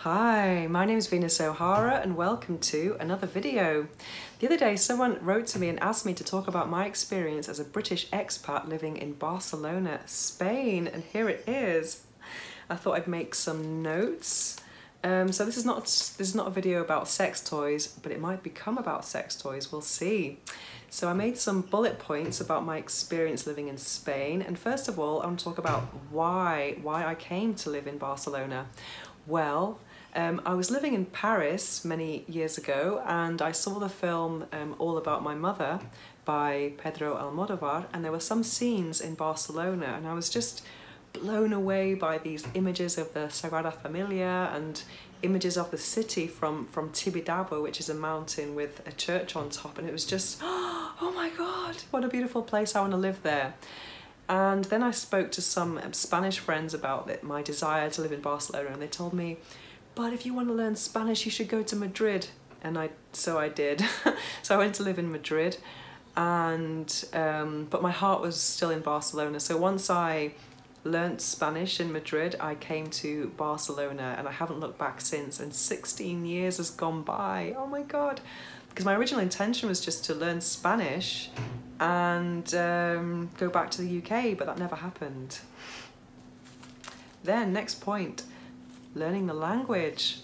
Hi, my name is Venus O'Hara and welcome to another video. The other day someone wrote to me and asked me to talk about my experience as a British expat living in Barcelona, Spain, and here it is. I thought I'd make some notes. So this is not a video about sex toys, but it might become about sex toys, we'll see. So I made some bullet points about my experience living in Spain, and first of all I want to talk about why I came to live in Barcelona. Well, I was living in Paris many years ago and I saw the film All About My Mother by Pedro Almodovar, and there were some scenes in Barcelona and I was just blown away by these images of the Sagrada Familia and images of the city from Tibidabo, which is a mountain with a church on top, and it was just, oh my God, what a beautiful place, I want to live there. And then I spoke to some Spanish friends about my desire to live in Barcelona, and they told me, but if you want to learn Spanish, you should go to Madrid. And so I did. So I went to live in Madrid, and but my heart was still in Barcelona. So once I learnt Spanish in Madrid, I came to Barcelona, and I haven't looked back since, and 16 years has gone by. Oh my God. Because my original intention was just to learn Spanish and go back to the UK, but that never happened. Then, next point, learning the language.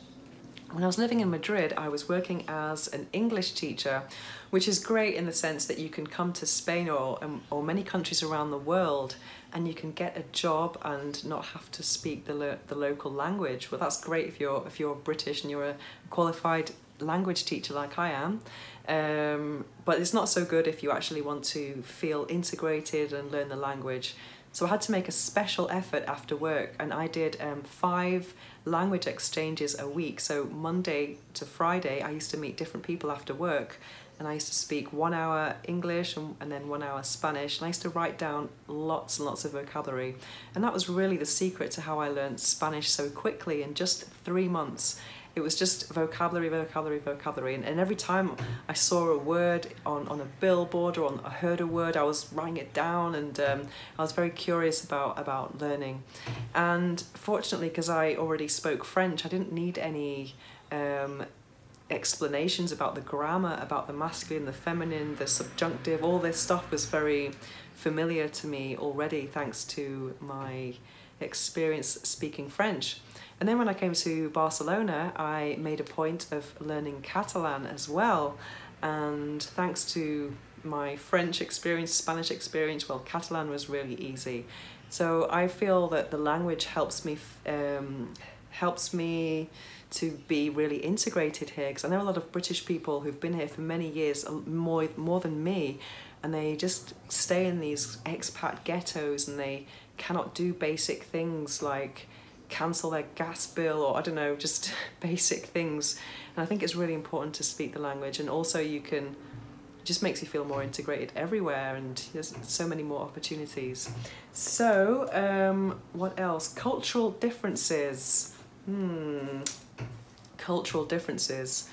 When I was living in Madrid, I was working as an English teacher, which is great in the sense that you can come to Spain or many countries around the world and you can get a job and not have to speak the local language. Well, that's great if you're British and you're a qualified language teacher like I am, but it's not so good if you actually want to feel integrated and learn the language. So I had to make a special effort after work, and I did 5 language exchanges a week. So Monday to Friday I used to meet different people after work, and I used to speak 1 hour English and then 1 hour Spanish, and I used to write down lots and lots of vocabulary, and that was really the secret to how I learned Spanish so quickly in just 3 months. It was just vocabulary, vocabulary, vocabulary, and every time I saw a word on a billboard or I heard a word, I was writing it down, and I was very curious about learning. And fortunately, because I already spoke French, I didn't need any explanations about the grammar, about the masculine, the feminine, the subjunctive. All this stuff was very familiar to me already, thanks to my experience speaking French. And then when I came to Barcelona, I made a point of learning Catalan as well. And thanks to my French experience, Spanish experience, well, Catalan was really easy. So I feel that the language helps me to be really integrated here, because I know a lot of British people who've been here for many years, more than me, and they just stay in these expat ghettos and they cannot do basic things like cancel their gas bill, or I don't know, just basic things. And I think it's really important to speak the language, and also it just makes you feel more integrated everywhere, and there's so many more opportunities. So what else? Cultural differences. Cultural differences.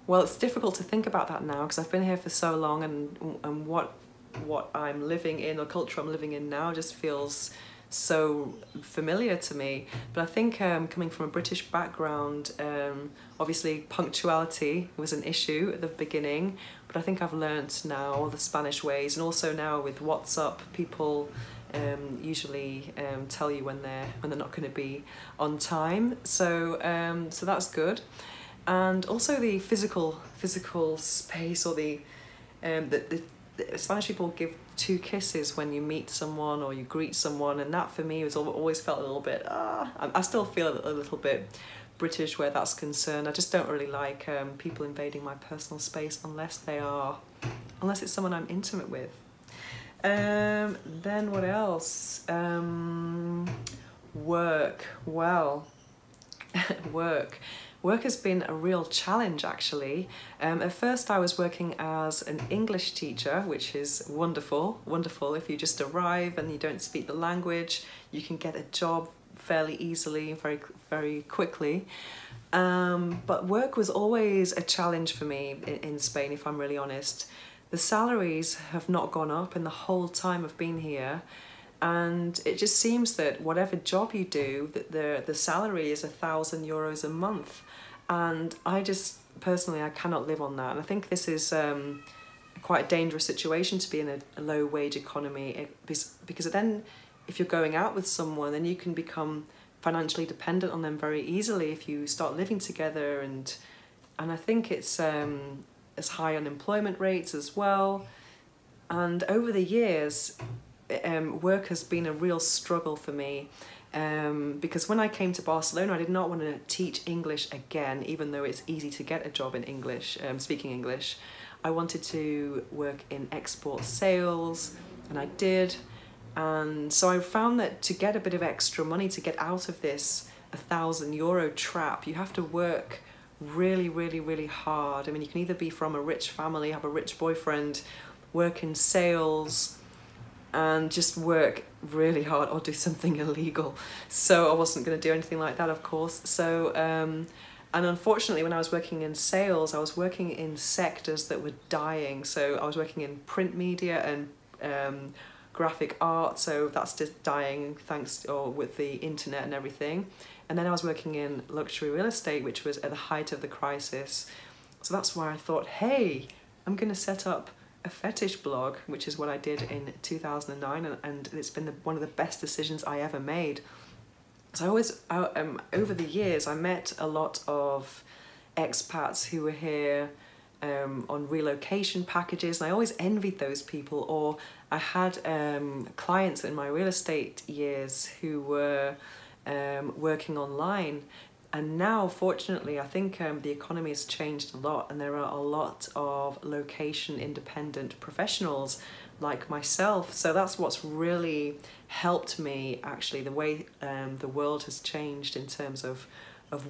Well, it's difficult to think about that now because I've been here for so long, and what I'm living in, or culture I'm living in now, just feels so familiar to me. But I think coming from a British background, obviously punctuality was an issue at the beginning, but I think I've learnt now all the Spanish ways, and also now with WhatsApp, people usually tell you when they're not going to be on time. So so that's good. And also the physical space, or the Spanish people give 2 kisses when you meet someone or you greet someone, and that for me was always felt a little bit, I still feel a little bit British where that's concerned. I just don't really like people invading my personal space unless it's someone I'm intimate with. Then what else? Work. Well, Work has been a real challenge, actually. At first I was working as an English teacher, which is wonderful. If you just arrive and you don't speak the language, you can get a job fairly easily, very, very quickly. But work was always a challenge for me in Spain, if I'm really honest. The salaries have not gone up in the whole time I've been here. And it just seems that whatever job you do, that the salary is €1,000 a month. And I just, personally, I cannot live on that. And I think this is quite a dangerous situation to be in a low wage economy, because then if you're going out with someone, then you can become financially dependent on them very easily if you start living together. And I think it's as high unemployment rates as well. And over the years, work has been a real struggle for me, because when I came to Barcelona, I did not want to teach English again, even though it's easy to get a job in English, speaking English. I wanted to work in export sales, and I did. And so I found that to get a bit of extra money, to get out of this €1,000 trap, you have to work really, really, really hard. I mean, you can either be from a rich family, have a rich boyfriend, work in sales, and just work really hard, or do something illegal. So I wasn't going to do anything like that, of course. So, and unfortunately, when I was working in sales, I was working in sectors that were dying. So I was working in print media and graphic art, so that's just dying with the internet and everything. And then I was working in luxury real estate, which was at the height of the crisis. So that's why I thought, hey, I'm going to set up a fetish blog, which is what I did in 2009, and it's been one of the best decisions I ever made. So over the years, I met a lot of expats who were here on relocation packages, and I always envied those people. Or I had clients in my real estate years who were working online. And now, fortunately, I think the economy has changed a lot, and there are a lot of location-independent professionals like myself. So that's what's really helped me, actually, the way the world has changed in terms of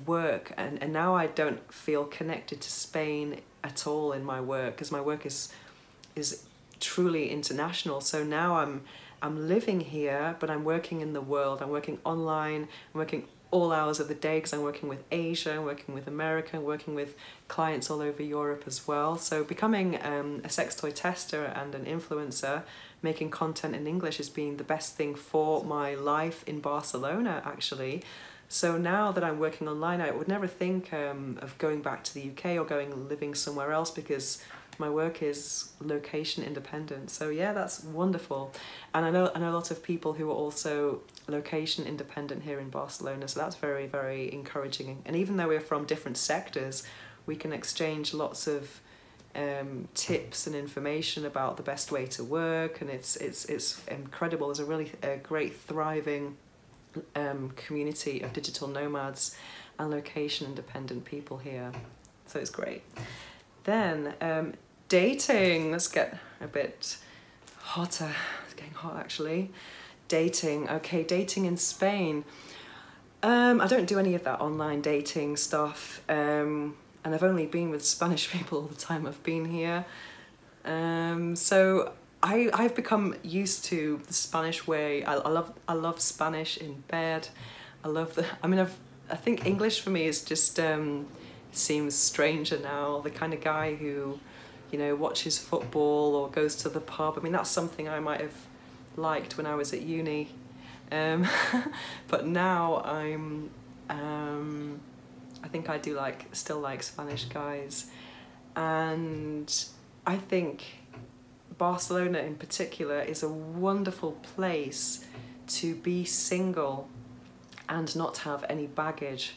work. And now I don't feel connected to Spain at all in my work, because my work is truly international. So now I'm living here, but I'm working in the world. I'm working online, I'm working all hours of the day, because I'm working with Asia, I'm working with America, I'm working with clients all over Europe as well. So becoming a sex toy tester and an influencer, making content in English, has been the best thing for my life in Barcelona, actually. So now that I'm working online, I would never think of going back to the UK or living somewhere else, because my work is location independent. So yeah, that's wonderful. And I know a lot of people who are also location independent here in Barcelona, so that's very, very encouraging. And even though we're from different sectors, we can exchange lots of tips and information about the best way to work, and it's incredible. There's a really great thriving community of digital nomads and location independent people here, so it's great. Then dating, let's get a bit hotter. It's getting hot, actually. Dating, okay, dating in Spain. I don't do any of that online dating stuff, and I've only been with Spanish people all the time I've been here. So I've become used to the Spanish way. I love Spanish in bed. I think English for me is just seems stranger now. The kind of guy who, you know, watches football or goes to the pub. I mean, that's something I might have liked when I was at uni, but now I think I do still like Spanish guys. And I think Barcelona in particular is a wonderful place to be single and not have any baggage.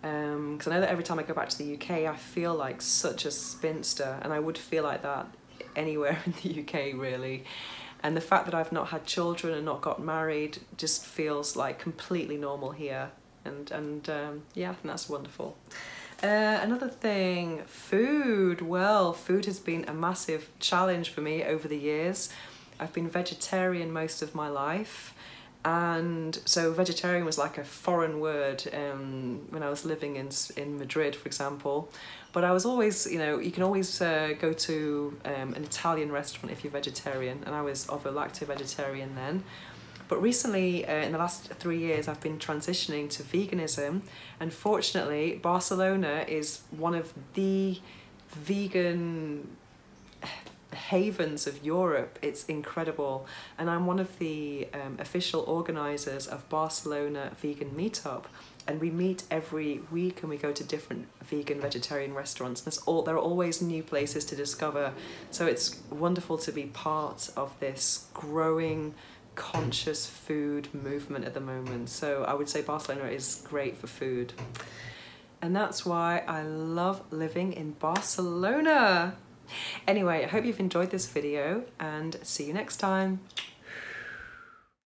Because I know that every time I go back to the UK, I feel like such a spinster, and I would feel like that anywhere in the UK, really. And the fact that I've not had children and not got married just feels like completely normal here. And yeah, I think that's wonderful. Another thing, food. Well, food has been a massive challenge for me over the years. I've been vegetarian most of my life. And so vegetarian was like a foreign word when I was living in Madrid, for example. But I was always, you know, you can always go to an Italian restaurant if you're vegetarian, and I was ovo-lacto-vegetarian then. But recently, in the last 3 years, I've been transitioning to veganism, and fortunately, Barcelona is one of the vegan havens of Europe. It's incredible. And I'm one of the official organizers of Barcelona Vegan Meetup. And we meet every week and we go to different vegan, vegetarian restaurants. There are always new places to discover. So it's wonderful to be part of this growing conscious food movement at the moment. So I would say Barcelona is great for food. And that's why I love living in Barcelona. Anyway, I hope you've enjoyed this video and see you next time.